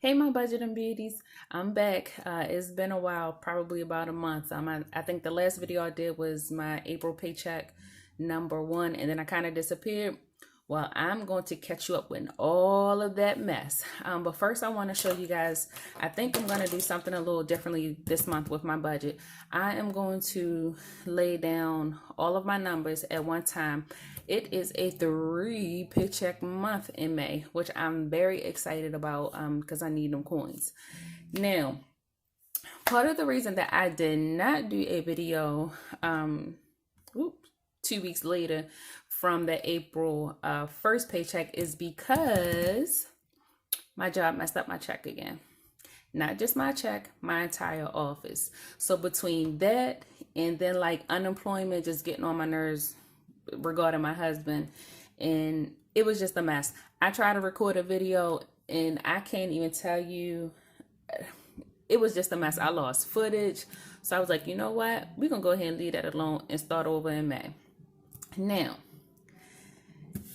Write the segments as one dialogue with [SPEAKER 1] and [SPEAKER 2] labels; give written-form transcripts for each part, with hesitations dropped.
[SPEAKER 1] Hey, my budgeting beauties, I'm back. It's been a while, probably about a month. I think the last video I did was my April paycheck #1, and then I kind of disappeared. Well, I'm going to catch you up with all of that mess. But first, I want to show you guys, I think I'm going to do something a little differently this month with my budget. I am going to lay down all of my numbers at one time. It is a 3 paycheck month in May, which I'm very excited about because I need them coins. Now, part of the reason that I did not do a video 2 weeks later from the April 1st paycheck is because my job messed up my check again. Not just my check, my entire office. So between that and then like unemployment just getting on my nerves regarding my husband, and it was just a mess. I tried to record a video and I can't even tell you, it was just a mess. I lost footage. So I was like, you know what? We're going to go ahead and leave that alone and start over in May. Now,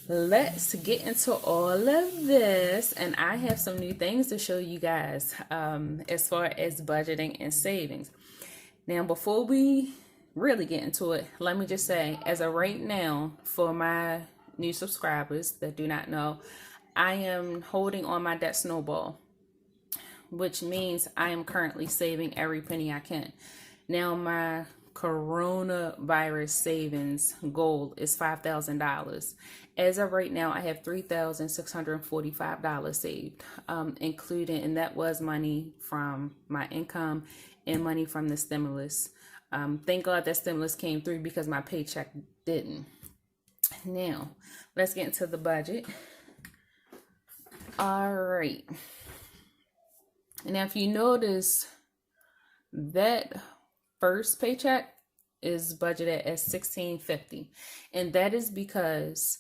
[SPEAKER 1] let's get into all of this, and I have some new things to show you guys as far as budgeting and savings. Now, before we really get into it, let me just say, as of right now, for my new subscribers that do not know, I am holding on my debt snowball, which means I am currently saving every penny I can. Now, my coronavirus savings goal is $5,000. As of right now, I have $3,645 saved, including, and that was money from my income and money from the stimulus. Thank God that stimulus came through because my paycheck didn't. Now, let's get into the budget. All right. Now, if you notice, that first paycheck is budgeted at $1,650, and that is because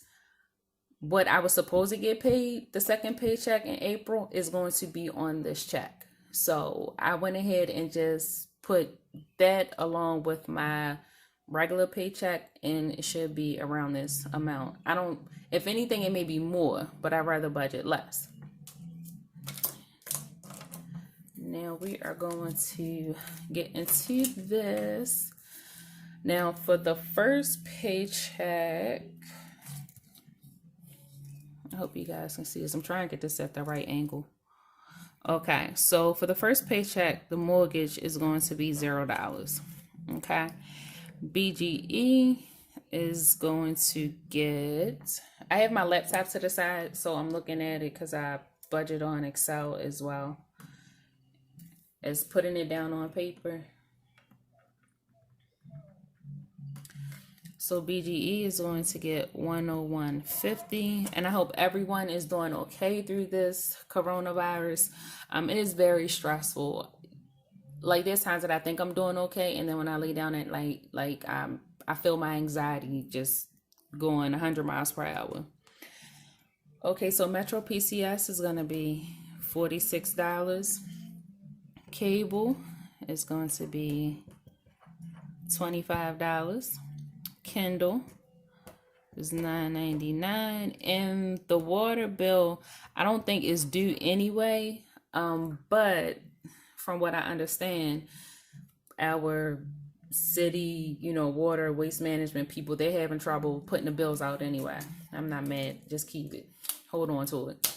[SPEAKER 1] what I was supposed to get paid, the second paycheck in April, is going to be on this check. So I went ahead and just put that along with my regular paycheck, and it should be around this amount. If anything, it may be more, but I'd rather budget less. Now we are going to get into this. Now for the first paycheck, I hope you guys can see this. I'm trying to get this at the right angle. Okay, so for the first paycheck, the mortgage is going to be $0. Okay, BGE is going to get, I have my laptop to the side, so I'm looking at it because I budget on Excel as well as putting it down on paper. So BGE is going to get $101.50, and I hope everyone is doing okay through this coronavirus. It is very stressful. Like, there's times that I think I'm doing okay, and then when I lay down at night, I feel my anxiety just going 100 miles per hour. Okay, so Metro PCS is going to be $46. Cable is going to be $25. Kindle is $9.99, and the water bill I don't think is due anyway, but from what I understand, our city, water waste management people, they're having trouble putting the bills out anyway. I'm not mad, just keep it, hold on to it.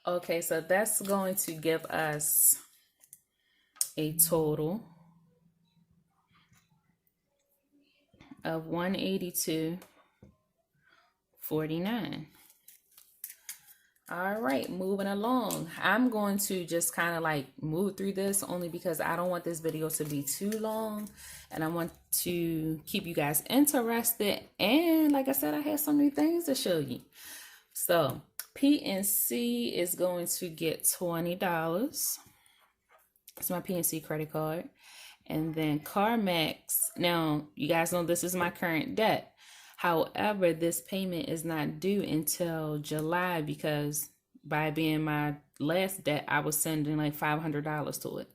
[SPEAKER 1] Okay, so that's going to give us a total of $182.49. All right, moving along. I'm going to just kind of like move through this only because I don't want this video to be too long, and I want to keep you guys interested. And like I said, I have some new things to show you. So PNC is going to get $20. It's my PNC credit card. And then CarMax, now you guys know this is my current debt. However, this payment is not due until July because by being my last debt, I was sending like $500 to it.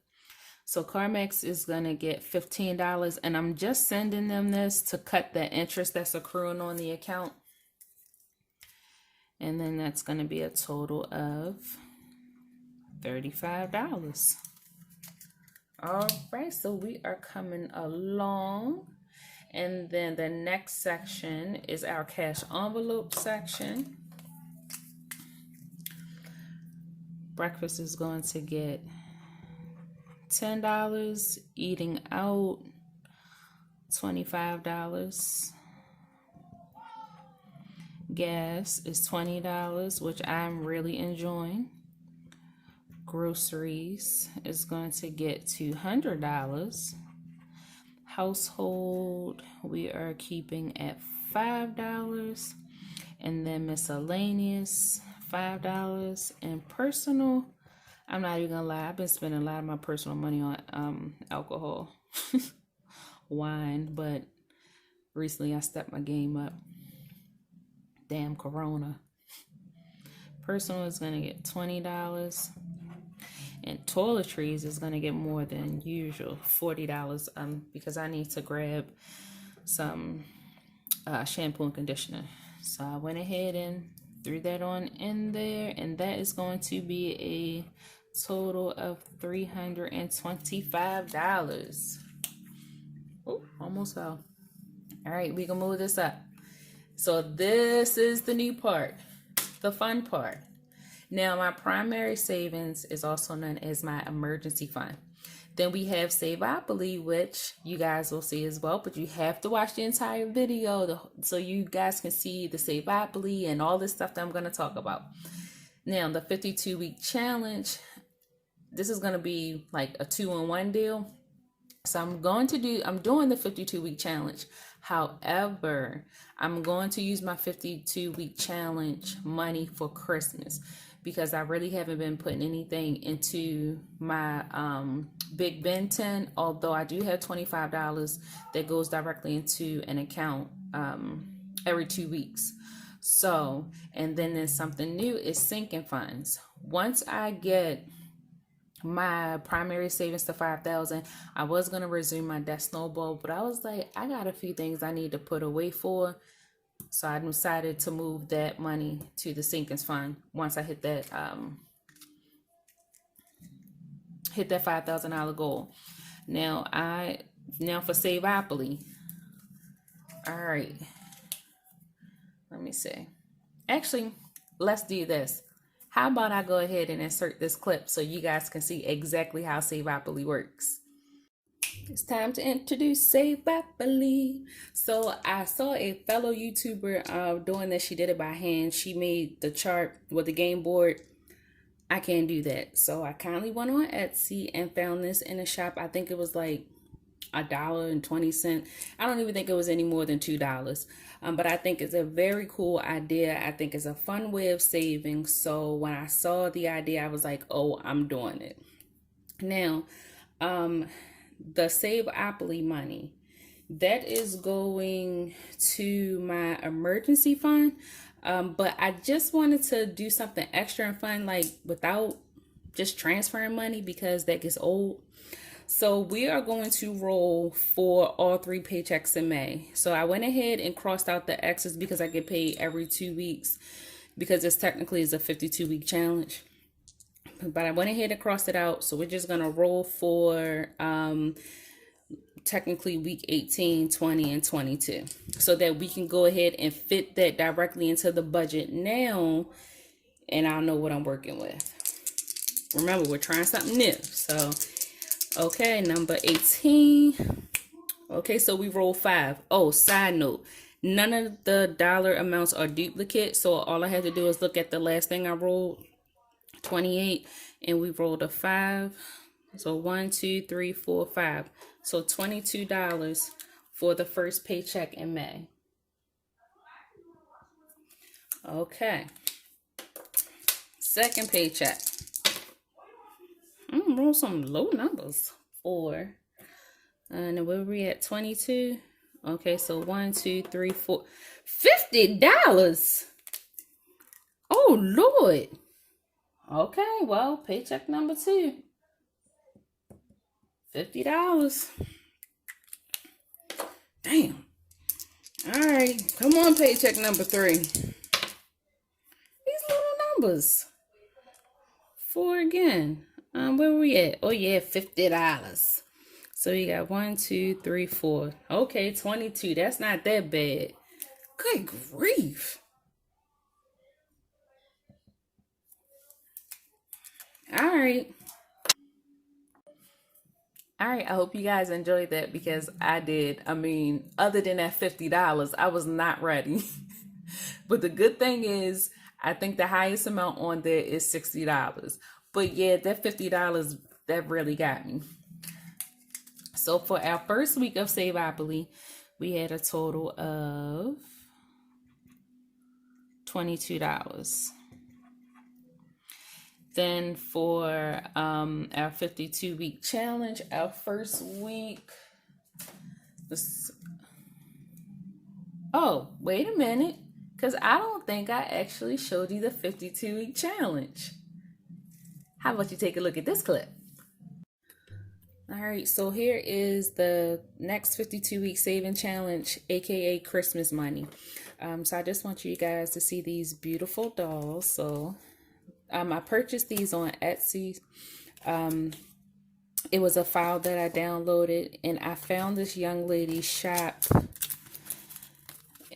[SPEAKER 1] So CarMax is going to get $15, and I'm just sending them this to cut the interest that's accruing on the account. And then that's going to be a total of $35. All right, so we are coming along. And then the next section is our cash envelope section. Breakfast is going to get $10, eating out $25. Gas is $20, which I'm really enjoying. Groceries is going to get $200. Household, we are keeping at $5. And then miscellaneous, $5. And personal, I'm not even gonna lie, I've been spending a lot of my personal money on alcohol, wine, but recently I stepped my game up. Damn Corona. Personal is gonna get $20. And toiletries is gonna get more than usual, $40. Because I need to grab some shampoo and conditioner. So I went ahead and threw that on in there, and that is going to be a total of $325. Oh, almost fell. All right, we can move this up. So this is the new part, the fun part. Now, my primary savings is also known as my emergency fund. Then we have Saveopoly, which you guys will see as well, but you have to watch the entire video so you guys can see the Saveopoly and all this stuff that I'm going to talk about. Now, the 52-week challenge, this is going to be like a 2-in-1 deal. So I'm doing the 52-week challenge. However, I'm going to use my 52-week challenge money for Christmas, because I really haven't been putting anything into my Big Ben 10, although I do have $25 that goes directly into an account every 2 weeks. So, and then there's something new is sinking funds. Once I get my primary savings to $5,000, I was going to resume my debt snowball, but I was like, I got a few things I need to put away for. So I decided to move that money to the Sinkins Fund once I hit that $5,000 goal. Now for Saveopoly. All right. Let me see. Actually, let's do this. How about I go ahead and insert this clip so you guys can see exactly how Saveopoly works. It's time to introduce Saveopoly. So I saw a fellow YouTuber doing this. She did it by hand. She made the chart with the game board. I can't do that. So I kindly went on Etsy and found this in a shop. I think it was like $1.20. I don't even think it was any more than $2. But I think it's a very cool idea. I think it's a fun way of saving. So when I saw the idea, I was like, oh, I'm doing it. Now, the Saveopoly money, that is going to my emergency fund. But I just wanted to do something extra and fun, like without just transferring money, because that gets old. So we are going to roll for all 3 paychecks in May. So I went ahead and crossed out the X's because I get paid every 2 weeks, because this technically is a 52-week challenge. But I went ahead and crossed it out. So we're just going to roll for technically week 18, 20, and 22, so that we can go ahead and fit that directly into the budget now, and I'll know what I'm working with. Remember, we're trying something new. So, okay, number 18. Okay, so we roll 5. Oh, side note, none of the dollar amounts are duplicate, so all I had to do is look at the last thing I rolled, 28, and we rolled a 5. So 1, 2, 3, 4, 5. So $22 for the first paycheck in May. Okay. Second paycheck. I'm gonna roll some low numbers. 4. And then where we at? 22. Okay, so 1, 2, 3, 4. $50. Oh Lord. Okay, well, paycheck number 2. $50. Damn. All right, come on, paycheck number 3. numbers for again. Where we at? Oh yeah, $50. So you got 1, 2, 3, 4. Okay, 22. That's not that bad. Good grief. All right. All right, I hope you guys enjoyed that because I did. I mean, other than that $50, I was not ready. But the good thing is, I think the highest amount on there is $60. But yeah, that $50, that really got me. So for our first week of Saveopoly, we had a total of $22. Then for our 52-week challenge, our first week, oh, wait a minute, because I don't think I actually showed you the 52-week challenge. How about you take a look at this clip? All right, so here is the next 52-week saving challenge, aka Christmas money. So I just want you guys to see these beautiful dolls. So I purchased these on Etsy. It was a file that I downloaded, and I found this young lady's shop.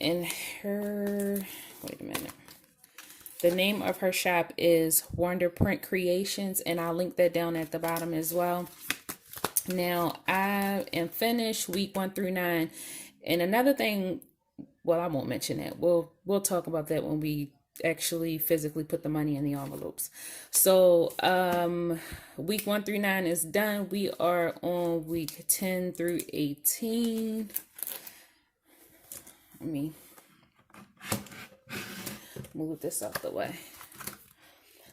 [SPEAKER 1] And wait a minute. The name of her shop is WanderPrintCreations, and I'll link that down at the bottom as well. Now, I am finished week 1 through 9. And another thing, well, I won't mention that. We'll talk about that when we actually physically put the money in the envelopes. So, week 1 through 9 is done. We are on week 10 through 18. Let me move this out the way.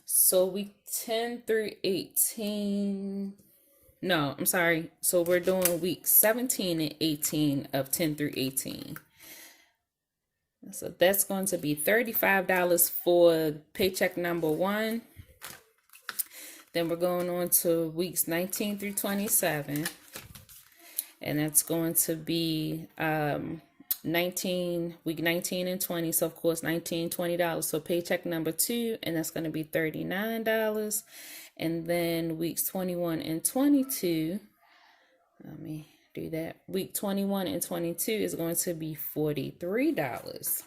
[SPEAKER 1] So week 10 through 18. No, I'm sorry. So we're doing week 17 and 18 of 10 through 18. So that's going to be $35 for paycheck number 1. Then we're going on to weeks 19 through 27. And that's going to be week 19 and 20. So of course, $19, $20. So paycheck number 2, and that's going to be $39. And then weeks 21 and 22, let me do that. Week 21 and 22 is going to be $43.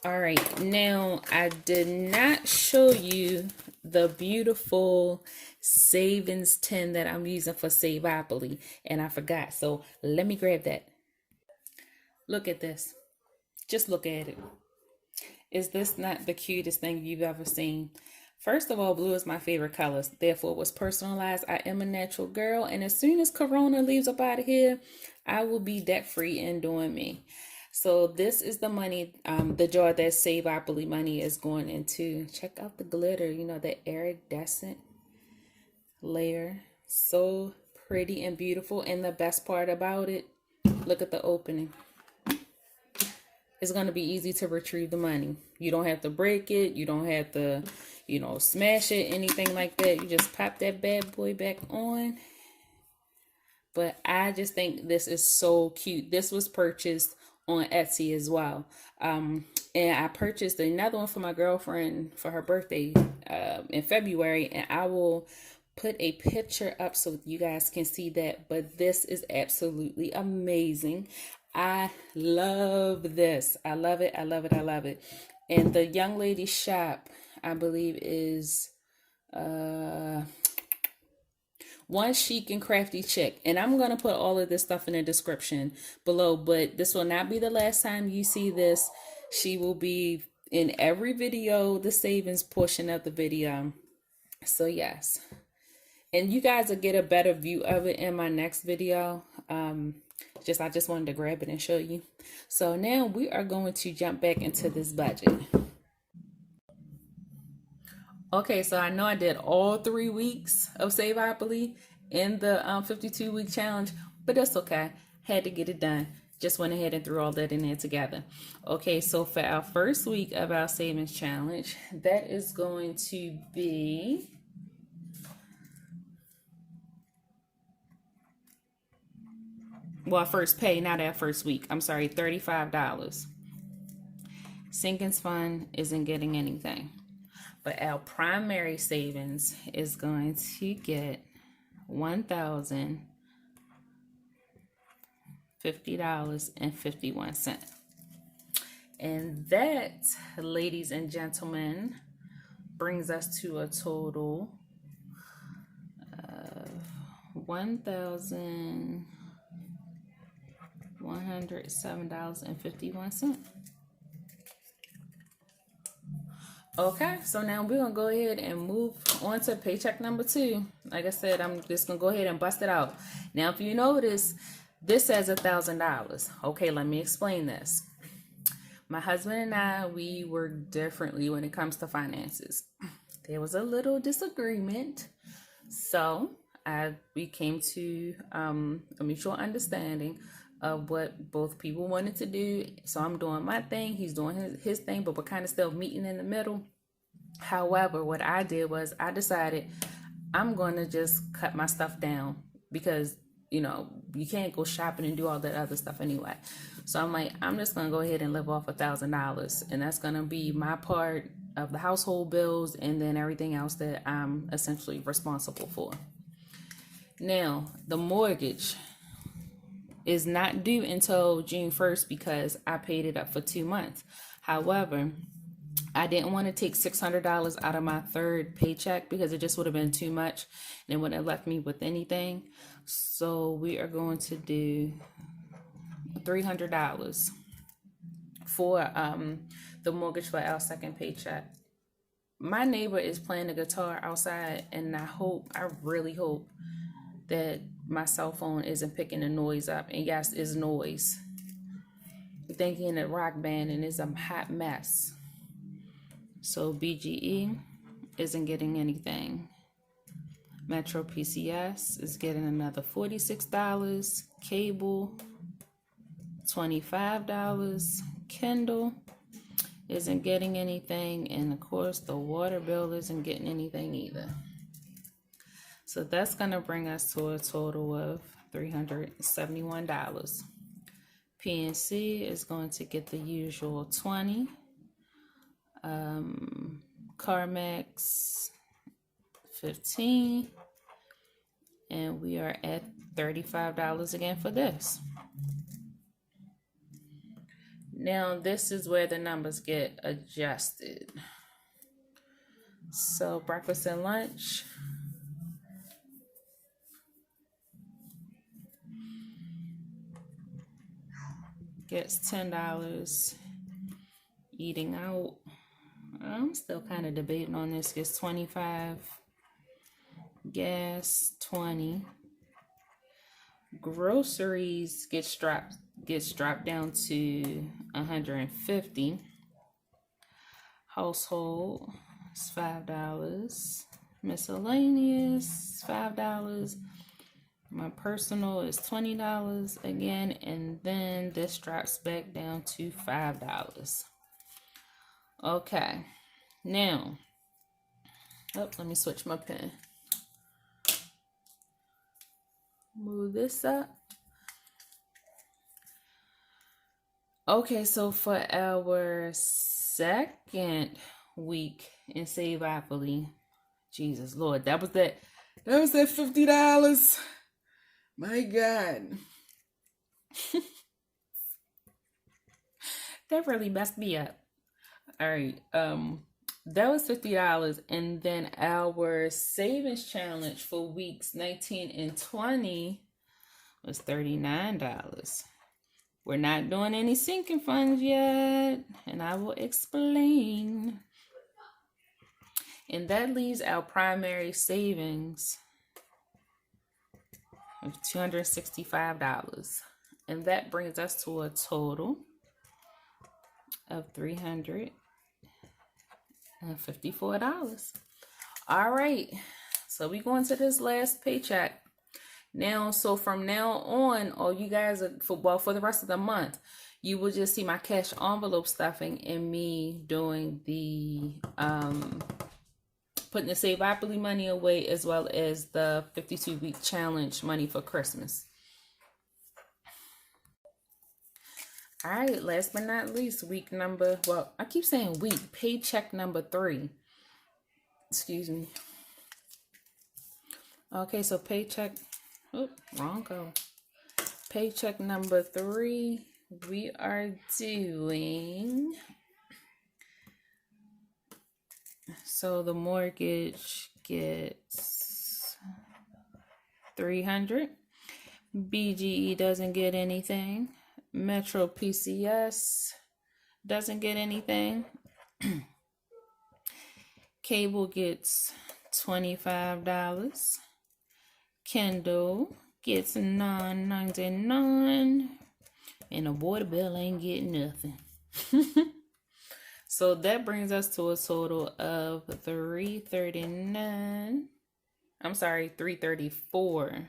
[SPEAKER 1] All right, now I did not show you the beautiful savings tin that I'm using for Saveopoly, and I forgot. So let me grab that. Look at this. Just look at it. Is this not the cutest thing you've ever seen? First of all, blue is my favorite color. Therefore, it was personalized. I am a natural girl. And as soon as Corona leaves up out of here, I will be debt free and doing me. So this is the money, the jar that Saveopoly money is going into. Check out the glitter, you know, the iridescent layer. So pretty and beautiful. And the best part about it, look at the opening. It's going to be easy to retrieve the money. You don't have to break it. You don't have to, you know, smash it, anything like that. You just pop that bad boy back on. But I just think this is so cute. This was purchased on Etsy as well. And I purchased another one for my girlfriend for her birthday in February. And I will put a picture up so you guys can see that. But this is absolutely amazing. I love this. I love it. I love it. I love it. And the young lady's shop, I believe, is One Chic and Crafty Chick. And I'm going to put all of this stuff in the description below. But this will not be the last time you see this. She will be in every video, the savings portion of the video. So yes. And you guys will get a better view of it in my next video. I just wanted to grab it and show you. So now we are going to jump back into this budget. Okay, so I know I did all 3 weeks of Saveopoly in the 52-week challenge, but that's okay. Had to get it done. Just went ahead and threw all that in there together. Okay, so for our first week of our savings challenge, that is going to be well, first pay, not our first week. I'm sorry, $35. Sinking fund isn't getting anything. But our primary savings is going to get $1,050.51. And that, ladies and gentlemen, brings us to a total of $1,107.51. Okay, so now we're gonna go ahead and move on to paycheck number 2. Like I said, I'm just gonna go ahead and bust it out. Now, if you notice, this says $1,000. Okay, let me explain this. My husband and I, we work differently when it comes to finances. There was a little disagreement, so we came to a mutual understanding of what both people wanted to do. So I'm doing my thing, he's doing his thing, but we're kind of still meeting in the middle. However, what I did was I decided I'm going to just cut my stuff down because, you know, you can't go shopping and do all that other stuff anyway. So I'm like, I'm just going to go ahead and live off $1,000, and that's going to be my part of the household bills and then everything else that I'm essentially responsible for. Now, the mortgage is not due until June 1st because I paid it up for 2 months. However, I didn't want to take $600 out of my third paycheck because it just would have been too much and it wouldn't have left me with anything. So we are going to do $300 for the mortgage for our second paycheck. My neighbor is playing the guitar outside, and I really hope that my cell phone isn't picking the noise up. And yes, it's noise. You're thinking a rock band and it's a hot mess. So BGE isn't getting anything. Metro PCS is getting another $46. Cable, $25. Kindle isn't getting anything. And of course, the water bill isn't getting anything either. So that's going to bring us to a total of $371. PNC is going to get the usual 20. CarMax 15. And we are at $35 again for this. Now this is where the numbers get adjusted. So breakfast and lunch gets $10. Eating out, I'm still kind of debating on this, gets $25. Gas, $20. Groceries gets dropped down to $150. Household is $5. Miscellaneous, $5. My personal is $20 again, and then this drops back down to $5. Okay, now, let me switch my pen. Move this up. Okay, so for our second week in Saveopoly, Jesus Lord, that was that $50. My God. That really messed me up. All right, that was $50, and then our savings challenge for weeks 19 and 20 was $39. We're not doing any sinking funds yet, and I will explain. And that leaves our primary savings of $265, and that brings us to a total of $354. All right, so we go into this last paycheck now. So from now on, all you guys are for the rest of the month, you will just see my cash envelope stuffing and me doing the putting the Saveopoly money away, as well as the 52-week challenge money for Christmas. All right, last but not least, I keep saying week, paycheck number 3. Excuse me. Okay, so wrong go. Paycheck number 3, we are doing, so the mortgage gets $300. BGE doesn't get anything. Metro PCS doesn't get anything. Cable gets $25. Kindle gets $9.99. And the water bill ain't getting nothing. So that brings us to a total of $334.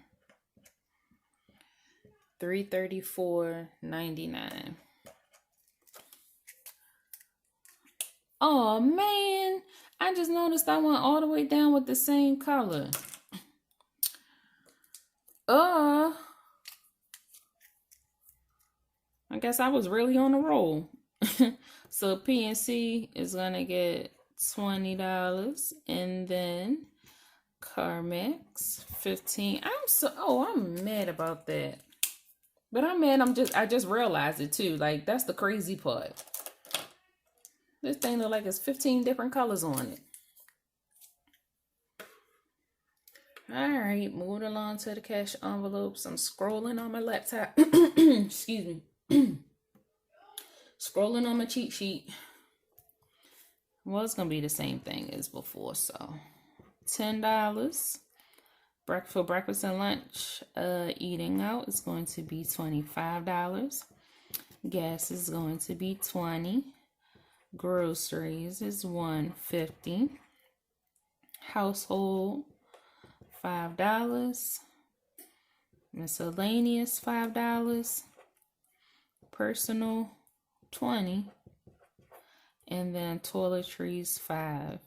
[SPEAKER 1] $334.99. Oh man, I just noticed I went all the way down with the same color. I guess I was really on a roll. So PNC is gonna get $20, and then Carmex 15. I'm mad about that. But I'm mad I just realized it too. Like, that's the crazy part. This thing look like it's 15 different colors on it. All right, moving along to the cash envelopes. I'm scrolling on my laptop. Excuse me. Scrolling on my cheat sheet. Well, it's gonna be the same thing as before. So $10. For breakfast and lunch, eating out is going to be $25. Gas is going to be $20. Groceries is $150. Household, $5. Miscellaneous, $5. Personal, $20. And then toiletries, $5.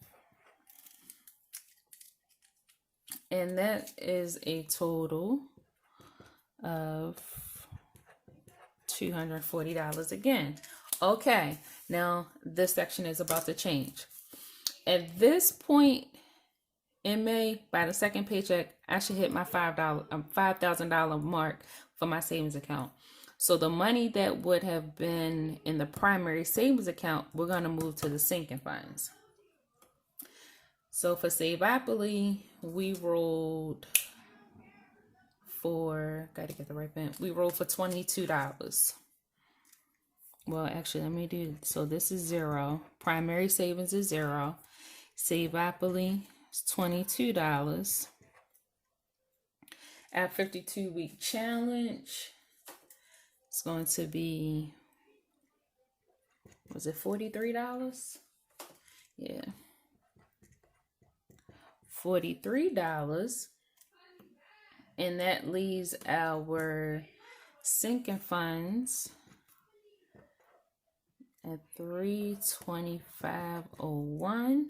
[SPEAKER 1] And that is a total of $240 again. Okay, now this section is about to change. At this point in May, by the second paycheck, I should hit my $5,000 mark for my savings account. So the money that would have been in the primary savings account, we're going to move to the sinking funds. So for Saveopoly, we rolled for, gotta get the right pen. We rolled for $22. Well, actually, let me do, so this is 0. Primary savings is 0. Saveopoly is $22. At 52-week challenge, it's going to be, was it $43? Yeah. $43. And that leaves our sinking funds at $325.01,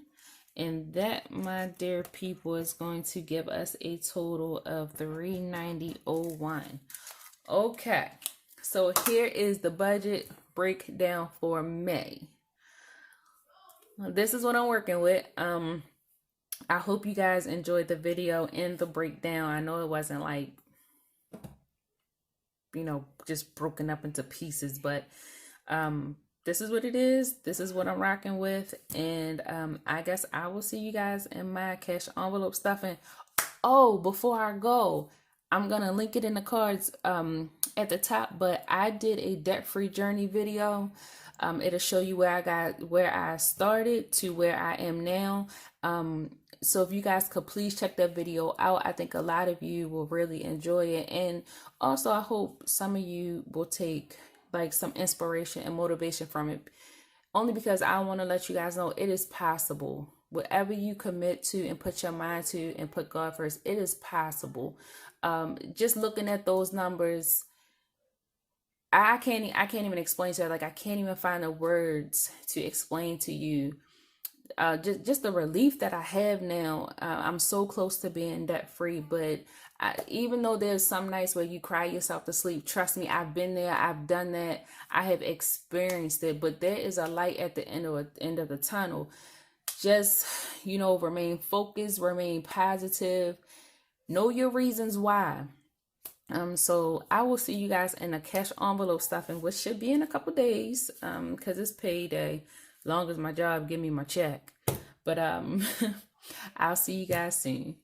[SPEAKER 1] and that, my dear people, is going to give us a total of $390.01. Okay, so here is the budget breakdown for May. This is what I'm working with. I hope you guys enjoyed the video and the breakdown. I know it wasn't like, just broken up into pieces, but this is what it is. This is what I'm rocking with. And I guess I will see you guys in my cash envelope stuffing. Oh, before I go, I'm going to link it in the cards at the top, but I did a debt-free journey video. It'll show you where I started to where I am now. So if you guys could please check that video out, I think a lot of you will really enjoy it. And also, I hope some of you will take like some inspiration and motivation from it, only because I want to let you guys know it is possible. Whatever you commit to and put your mind to and put God first, it is possible. Just looking at those numbers, I can't even explain to you. Like, I can't even find the words to explain to you just the relief that I have now. I'm so close to being debt free, but Even though there's some nights where you cry yourself to sleep, trust me, I've been there, I've done that, I have experienced it. But there is a light at the end of the tunnel. Just, remain focused, remain positive, know your reasons why. So I will see you guys in a cash envelope stuffing, which should be in a couple days, because it's payday, long as my job give me my check. But I'll see you guys soon.